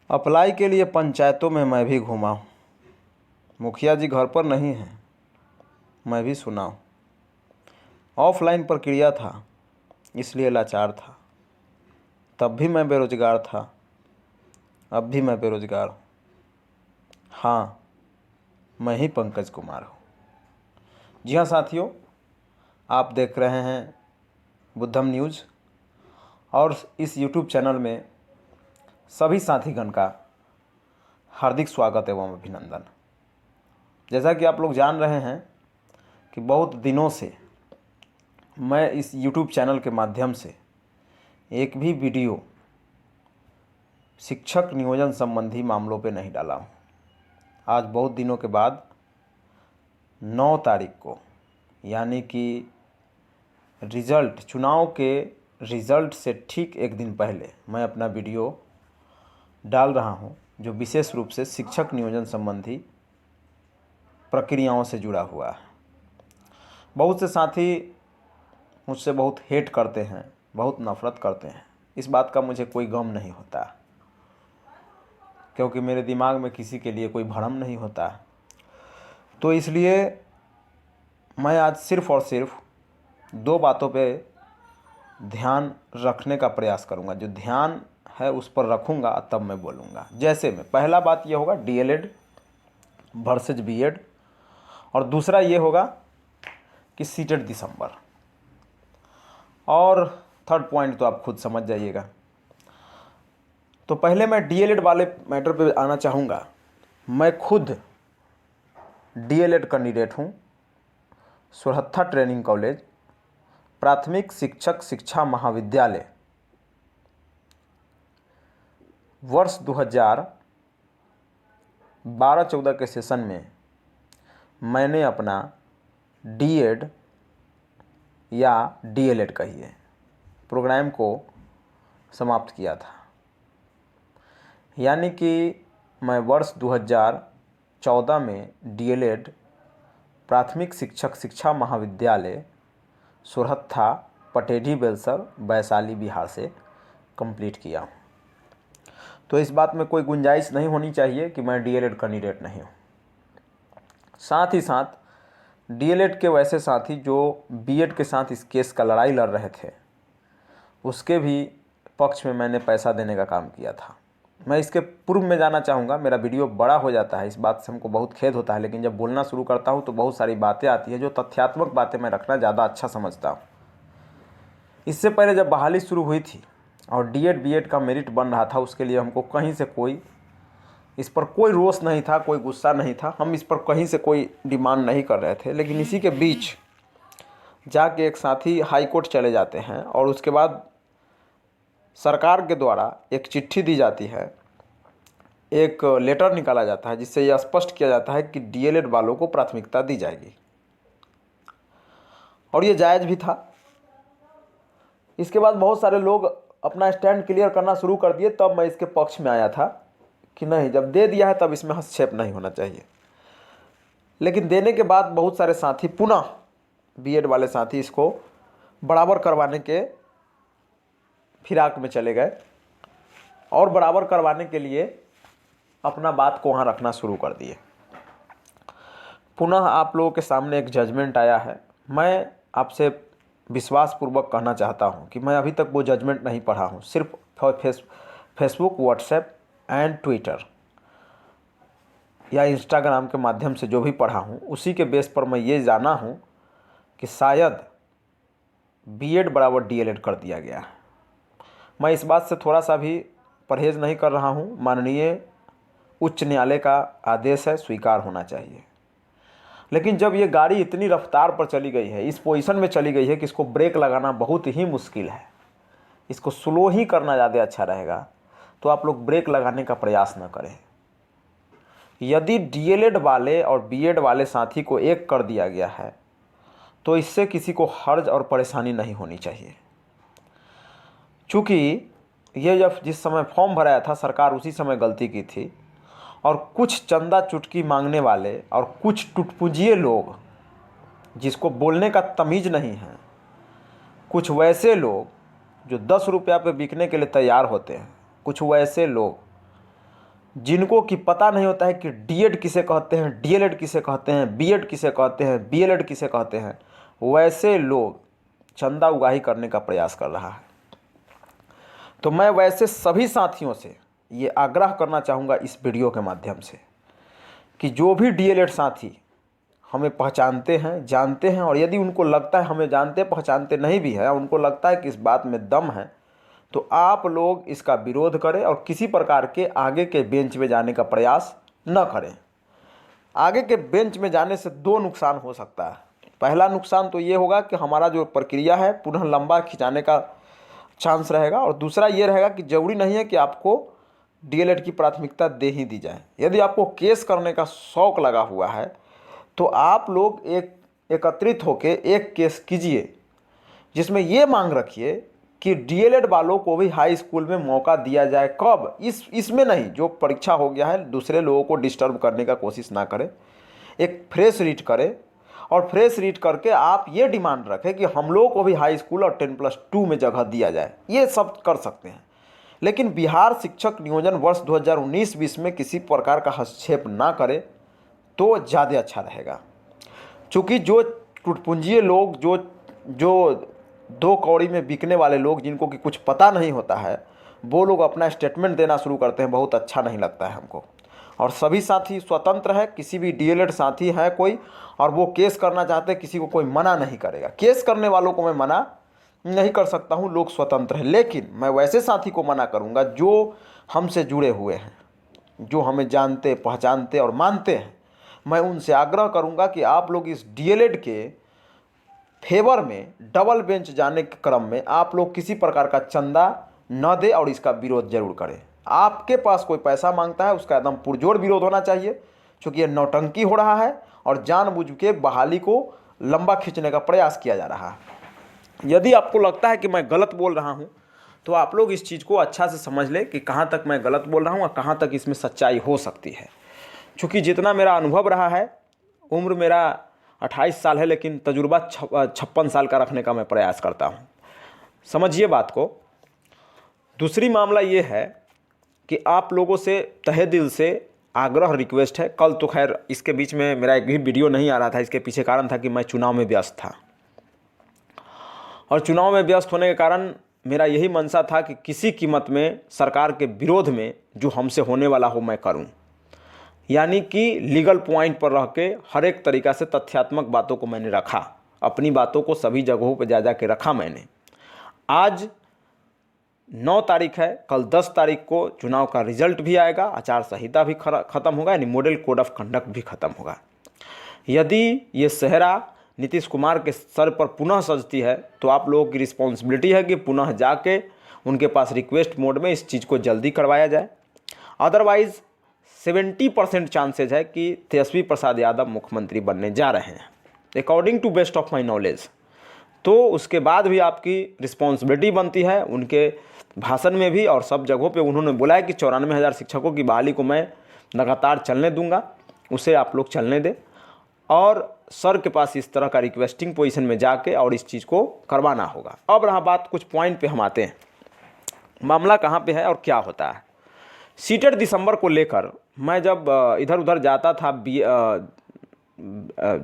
Apply के लिए पंचायतों में मैं भी घूमा हूँ। मुखिया जी घर पर नहीं हैं, मैं भी सुना हूँ। ऑफलाइन प्रक्रिया था, इसलिए लाचार था। तब भी मैं बेरोजगार था, अब भी मैं बेरोजगार हूँ। हाँ, मैं ही पंकज कुमार हूँ। जी हाँ साथियों, आप देख रहे हैं बुद्धम न्यूज़ और इस यूट्यूब चैनल में सभी साथीगण का हार्दिक स्वागत एवं अभिनंदन। जैसा कि आप लोग जान रहे हैं कि बहुत दिनों से मैं इस यूट्यूब चैनल के माध्यम से एक भी वीडियो शिक्षक नियोजन संबंधी मामलों पे नहीं डाला हूँ। आज बहुत दिनों के बाद 9 तारीख को, यानी कि चुनाव के रिज़ल्ट से ठीक एक दिन पहले मैं अपना वीडियो डाल रहा हूँ, जो विशेष रूप से शिक्षक नियोजन संबंधी प्रक्रियाओं से जुड़ा हुआ है। बहुत से साथी मुझसे बहुत हेट करते हैं, बहुत नफ़रत करते हैं। इस बात का मुझे कोई गम नहीं होता, क्योंकि मेरे दिमाग में किसी के लिए कोई भरम नहीं होता। तो इसलिए मैं आज सिर्फ़ और सिर्फ 2 बातों पे ध्यान रखने का प्रयास करूँगा। जो ध्यान है उस पर रखूँगा, तब मैं बोलूँगा। जैसे में पहला बात ये होगा डीएलएड वर्सेज बीएड, और दूसरा ये होगा कि सीटेट दिसंबर, और थर्ड पॉइंट तो आप खुद समझ जाइएगा। तो पहले मैं डीएलएड वाले मैटर पे आना चाहूँगा। मैं खुद डीएलएड कैंडिडेट हूँ। सुरहत्था ट्रेनिंग कॉलेज, प्राथमिक शिक्षक शिक्षा महाविद्यालय, वर्ष 2012-14 के सेशन में मैंने अपना डीएड या डीएलएड कहिए प्रोग्राम को समाप्त किया था। यानी कि मैं वर्ष 2014 में डीएलएड प्राथमिक शिक्षक शिक्षा महाविद्यालय सुरहत्था पटेढ़ी बेलसर वैशाली बिहार से कंप्लीट किया हूँ। तो इस बात में कोई गुंजाइश नहीं होनी चाहिए कि मैं डीएलएड कैंडिडेट नहीं हूँ। साथ ही साथ डीएलएड के वैसे साथी जो बीएड के साथ इस केस का लड़ाई लड़ रहे थे, उसके भी पक्ष में मैंने पैसा देने का काम किया था। मैं इसके पूर्व में जाना चाहूँगा। मेरा वीडियो बड़ा हो जाता है, इस बात से हमको बहुत खेद होता है, लेकिन जब बोलना शुरू करता हूँ तो बहुत सारी बातें आती हैं जो तथ्यात्मक बातें मैं रखना ज़्यादा अच्छा समझता हूँ। इससे पहले जब बहाली शुरू हुई थी और डीएड बीएड का मेरिट बन रहा था, उसके लिए हमको कहीं से इस पर कोई रोष नहीं था, कोई गुस्सा नहीं था। हम इस पर कहीं से कोई डिमांड नहीं कर रहे थे। लेकिन इसी के बीच जाके एक साथी हाई कोर्ट चले जाते हैं और उसके बाद सरकार के द्वारा एक चिट्ठी दी जाती है, एक लेटर निकाला जाता है, जिससे यह स्पष्ट किया जाता है कि डीएलएड वालों को प्राथमिकता दी जाएगी, और ये जायज़ भी था। इसके बाद बहुत सारे लोग अपना स्टैंड क्लियर करना शुरू कर दिए। तब मैं इसके पक्ष में आया था कि नहीं, जब दे दिया है तब इसमें हस्तक्षेप नहीं होना चाहिए। लेकिन देने के बाद बहुत सारे साथी पुनः बीएड वाले साथी इसको बराबर करवाने के फिराक में चले गए और बराबर करवाने के लिए अपना बात को वहाँ रखना शुरू कर दिए। पुनः आप लोगों के सामने एक जजमेंट आया है। मैं आपसे विश्वासपूर्वक कहना चाहता हूँ कि मैं अभी तक वो जजमेंट नहीं पढ़ा हूँ। सिर्फ फेसबुक, व्हाट्सएप एंड ट्विटर या इंस्टाग्राम के माध्यम से जो भी पढ़ा हूँ, उसी के बेस पर मैं ये जाना हूँ कि शायद बीएड बराबर डीएलएड कर दिया गया है। मैं इस बात से थोड़ा सा भी परहेज़ नहीं कर रहा हूँ। माननीय उच्च न्यायालय का आदेश है, स्वीकार होना चाहिए। लेकिन जब ये गाड़ी इतनी रफ्तार पर चली गई है, इस पोजीशन में चली गई है कि इसको ब्रेक लगाना बहुत ही मुश्किल है, इसको स्लो ही करना ज़्यादा अच्छा रहेगा, तो आप लोग ब्रेक लगाने का प्रयास न करें। यदि डीएलएड वाले और बीएड वाले साथी को एक कर दिया गया है, तो इससे किसी को हर्ज और परेशानी नहीं होनी चाहिए। चूँकि ये जब जिस समय फॉर्म भराया था, सरकार उसी समय गलती की थी, और कुछ चंदा चुटकी मांगने वाले और कुछ टुटपुंजिए लोग जिसको बोलने का तमीज़ नहीं है, कुछ वैसे लोग जो 10 रुपया पे बिकने के लिए तैयार होते हैं, कुछ वैसे लोग जिनको कि पता नहीं होता है कि डीएड किसे कहते हैं, डीएलएड किसे कहते हैं, बीएड किसे कहते हैं, बीएलएड किसे कहते हैं, वैसे लोग चंदा उगाही करने का प्रयास कर रहा है। तो मैं वैसे सभी साथियों से ये आग्रह करना चाहूँगा इस वीडियो के माध्यम से कि जो भी डीएलएड साथी हमें पहचानते हैं, जानते हैं, और यदि उनको लगता है हमें जानते पहचानते नहीं भी है, उनको लगता है कि इस बात में दम है, तो आप लोग इसका विरोध करें और किसी प्रकार के आगे के बेंच में जाने का प्रयास न करें। आगे के बेंच में जाने से दो नुकसान हो सकता है। पहला नुकसान तो ये होगा कि हमारा जो प्रक्रिया है पुनः लंबा खिंचाने का चांस रहेगा, और दूसरा ये रहेगा कि ज़रूरी नहीं है कि आपको डीएलएड की प्राथमिकता दे ही दी जाए। यदि आपको केस करने का शौक़ लगा हुआ है तो आप लोग एकत्रित होकर एक केस कीजिए जिसमें ये मांग रखिए कि डीएलएड वालों को भी हाई स्कूल में मौका दिया जाए। कब? इसमें नहीं, जो परीक्षा हो गया है दूसरे लोगों को डिस्टर्ब करने का कोशिश ना करें, एक फ्रेश रीड करें, और फ्रेश रीड करके आप ये डिमांड रखें कि हम लोगों को भी हाई स्कूल और 10+2 में जगह दिया जाए। ये सब कर सकते हैं, लेकिन बिहार शिक्षक नियोजन वर्ष 2019-20 में किसी प्रकार का हस्तक्षेप ना करे तो ज़्यादा अच्छा रहेगा। चूँकि जो टुटपुंजिये लोग, जो दो कौड़ी में बिकने वाले लोग, जिनको कि कुछ पता नहीं होता है, वो लोग अपना स्टेटमेंट देना शुरू करते हैं, बहुत अच्छा नहीं लगता है हमको। और सभी साथी स्वतंत्र है, किसी भी डीएलएड साथी है कोई और वो केस करना चाहते हैं, किसी को कोई मना नहीं करेगा। केस करने वालों को मैं मना नहीं कर सकता हूँ, लोग स्वतंत्र हैं, लेकिन मैं वैसे साथी को मना करूँगा जो हमसे जुड़े हुए हैं, जो हमें जानते पहचानते और मानते हैं। मैं उनसे आग्रह करूँगा कि आप लोग इस डीएलएड के फेवर में डबल बेंच जाने के क्रम में आप लोग किसी प्रकार का चंदा न दे और इसका विरोध जरूर करें। आपके पास कोई पैसा मांगता है उसका एकदम पुरजोर विरोध होना चाहिए, क्योंकि ये नौटंकी हो रहा है और जानबूझ के बहाली को लंबा खींचने का प्रयास किया जा रहा है। यदि आपको लगता है कि मैं गलत बोल रहा हूँ तो आप लोग इस चीज़ को अच्छा से समझ लें कि कहाँ तक मैं गलत बोल रहा हूँ और कहाँ तक इसमें सच्चाई हो सकती है। क्योंकि जितना मेरा अनुभव रहा है, उम्र मेरा 28 साल है, लेकिन तजुर्बा 56 साल का रखने का मैं प्रयास करता हूँ। समझिए बात को। दूसरी मामला ये है कि आप लोगों से तहे दिल से आग्रह रिक्वेस्ट है। कल तो खैर इसके बीच में मेरा एक भी वीडियो नहीं आ रहा था, इसके पीछे कारण था कि मैं चुनाव में व्यस्त था, और चुनाव में व्यस्त होने के कारण मेरा यही मंशा था कि किसी कीमत में सरकार के विरोध में जो हमसे होने वाला हो मैं करूं, यानी कि लीगल पॉइंट पर रह के हर एक तरीक़ा से तथ्यात्मक बातों को मैंने रखा, अपनी बातों को सभी जगहों पर जा के रखा मैंने। आज 9 तारीख है, कल 10 तारीख को चुनाव का रिजल्ट भी आएगा, आचार संहिता भी ख़त्म होगा, यानी मॉडल कोड ऑफ कंडक्ट भी ख़त्म होगा। यदि ये सेहरा नीतीश कुमार के सर पर पुनः सजती है तो आप लोगों की रिस्पॉन्सिबिलिटी है कि पुनः जाके उनके पास रिक्वेस्ट मोड में इस चीज़ को जल्दी करवाया जाए। अदरवाइज़ 70% चांसेज है कि तेजस्वी प्रसाद यादव मुख्यमंत्री बनने जा रहे हैं, according to best of my knowledge. तो उसके बाद भी आपकी रिस्पॉन्सिबिलिटी बनती है। उनके भाषण में भी और सब जगहों पे उन्होंने बोला है कि 94,000 शिक्षकों की बहाली को मैं लगातार चलने दूंगा, उसे आप लोग चलने दें, और सर के पास इस तरह का रिक्वेस्टिंग पोजीशन में जाके और इस चीज़ को करवाना होगा। अब रहा बात, कुछ पॉइंट पे हम आते हैं, मामला कहाँ पे है और क्या होता है। सीटेड दिसंबर को लेकर मैं जब इधर उधर जाता था,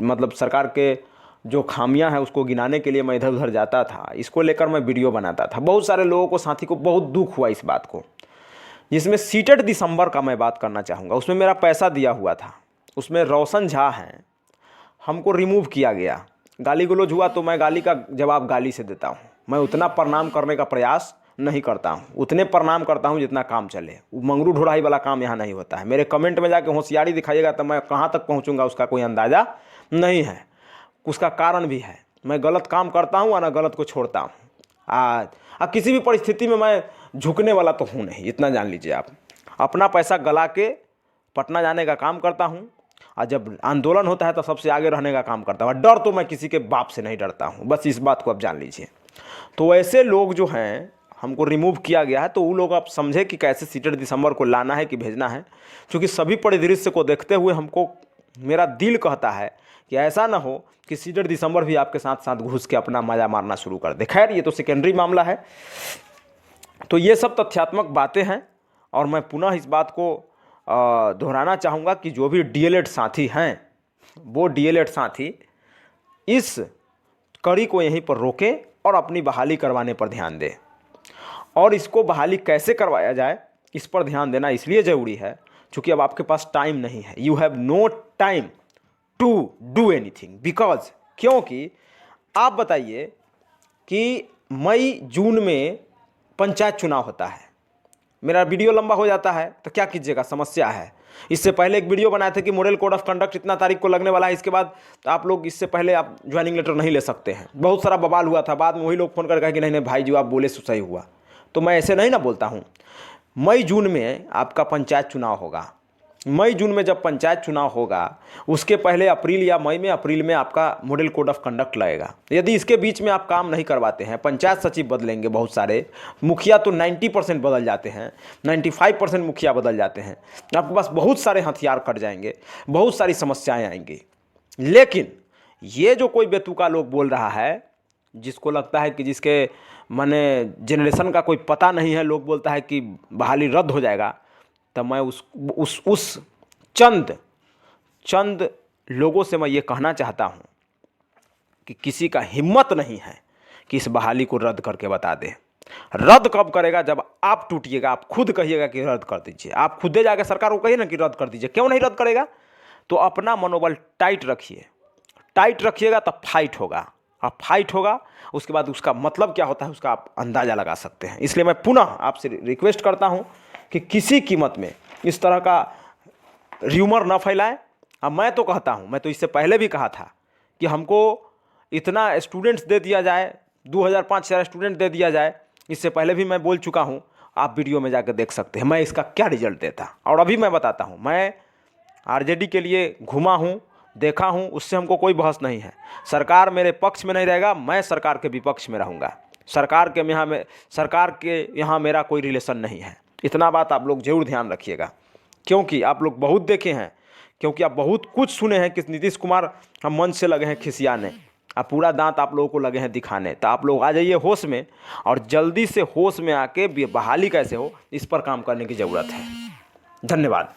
मतलब सरकार के जो खामियां हैं उसको गिनाने के लिए मैं इधर उधर जाता था, इसको लेकर मैं वीडियो बनाता था। बहुत सारे लोगों को, साथी को बहुत दुख हुआ इस बात को, जिसमें सीटेड दिसंबर का मैं बात करना चाहूँगा। उसमें मेरा पैसा दिया हुआ था, उसमें रोशन झा हैं, हमको रिमूव किया गया, गाली गलौज हुआ तो मैं गाली का जवाब गाली से देता हूँ। मैं उतना प्रणाम करने का प्रयास नहीं करता हूँ, उतने प्रणाम करता हूँ जितना काम चले। मंगरू ढोढ़ाई वाला काम यहाँ नहीं होता है। मेरे कमेंट में जाके होशियारी दिखाइएगा तो मैं कहाँ तक पहुँचूँगा उसका कोई अंदाज़ा नहीं है। उसका कारण भी है, मैं गलत काम करता हूँ और ना गलत को छोड़ता हूँ। आज किसी भी परिस्थिति में मैं झुकने वाला तो हूँ नहीं, इतना जान लीजिए आप। अपना पैसा गला के पटना जाने का काम करता हूँ, और जब आंदोलन होता है तो सबसे आगे रहने का काम करता हूँ। डर तो मैं किसी के बाप से नहीं डरता हूँ, बस इस बात को आप जान लीजिए। तो ऐसे लोग जो हैं, हमको रिमूव किया गया है, तो वो लोग आप समझे कि कैसे सीटेड दिसंबर को लाना है कि भेजना है। क्योंकि सभी परिदृश्य को देखते हुए हमको, मेरा दिल कहता है कि ऐसा ना हो कि सीटेड दिसंबर भी आपके साथ साथ घुस के अपना मजा मारना शुरू कर दे। खैर ये तो सेकेंडरी मामला है। तो ये सब तथ्यात्मक बातें हैं, और मैं पुनः इस बात को दोहराना चाहूँगा कि जो भी डीएलएड साथी हैं वो डीएलएड साथी इस कड़ी को यहीं पर रोकें और अपनी बहाली करवाने पर ध्यान दें। और इसको बहाली कैसे करवाया जाए इस पर ध्यान देना इसलिए ज़रूरी है क्योंकि अब आपके पास टाइम नहीं है। You have no time to do anything because, क्योंकि आप बताइए कि मई जून में पंचायत चुनाव होता है। मेरा वीडियो लंबा हो जाता है तो क्या कीजिएगा, समस्या है। इससे पहले एक वीडियो बनाए थे कि मॉडल कोड ऑफ कंडक्ट इतना तारीख को लगने वाला है, इसके बाद तो आप लोग इससे पहले आप ज्वाइनिंग लेटर नहीं ले सकते हैं। बहुत सारा बवाल हुआ था, बाद में वही लोग फ़ोन कर कहा कि नहीं नहीं भाई जो आप बोले सो सही हुआ। तो मैं ऐसे नहीं ना बोलता हूँ। मई जून में आपका पंचायत चुनाव होगा। मई जून में जब पंचायत चुनाव होगा उसके पहले अप्रैल या मई में अप्रैल में आपका मॉडल कोड ऑफ कंडक्ट लगेगा। यदि इसके बीच में आप काम नहीं करवाते हैं, पंचायत सचिव बदलेंगे बहुत सारे, मुखिया तो 90% बदल जाते हैं, 95% मुखिया बदल जाते हैं, आपके पास बहुत सारे हथियार कट जाएंगे, बहुत सारी समस्याएं आएंगी। लेकिन ये जो कोई बेतुका लोग बोल रहा है, जिसको लगता है कि जिसके माने जनरेशन का कोई पता नहीं है, लोग बोलता है कि बहाली रद्द हो जाएगा, तो मैं उस चंद लोगों से मैं ये कहना चाहता हूँ कि किसी का हिम्मत नहीं है कि इस बहाली को रद्द करके बता दे। रद्द कब करेगा, जब आप टूटिएगा, आप खुद कहिएगा कि रद्द कर दीजिए। आप खुदे जाकर सरकार को कहिए ना कि रद्द कर दीजिए। क्यों नहीं रद्द करेगा? तो अपना मनोबल टाइट रखिए, टाइट रखिएगा तब फाइट होगा। अब फाइट होगा उसके बाद उसका मतलब क्या होता है उसका आप अंदाज़ा लगा सकते हैं। इसलिए मैं पुनः आपसे रिक्वेस्ट करता हूं कि किसी कीमत में इस तरह का र्यूमर न फैलाएं। अब मैं तो कहता हूं, मैं तो इससे पहले भी कहा था कि हमको इतना स्टूडेंट्स दे दिया जाए, 2000-5000 स्टूडेंट दे दिया जाए। इससे पहले भी मैं बोल चुका हूं, आप वीडियो में जाकर देख सकते हैं मैं इसका क्या रिजल्ट देता। और अभी मैं बताता हूं, मैं आरजेडी के लिए घूमा हूं, देखा हूं, उससे हमको कोई बहस नहीं है। सरकार मेरे पक्ष में नहीं रहेगा, मैं सरकार के विपक्ष में रहूँगा। सरकार के यहाँ मेरा कोई रिलेशन नहीं है। इतना बात आप लोग जरूर ध्यान रखिएगा, क्योंकि आप लोग बहुत देखे हैं, क्योंकि आप बहुत कुछ सुने हैं कि नीतीश कुमार हम मंच से लगे हैं खिसियाने, अब पूरा दांत आप लोगों को लगे हैं दिखाने। तो आप लोग आ जाइए होश में और जल्दी से होश में आके बहाली कैसे हो इस पर काम करने की ज़रूरत है। धन्यवाद।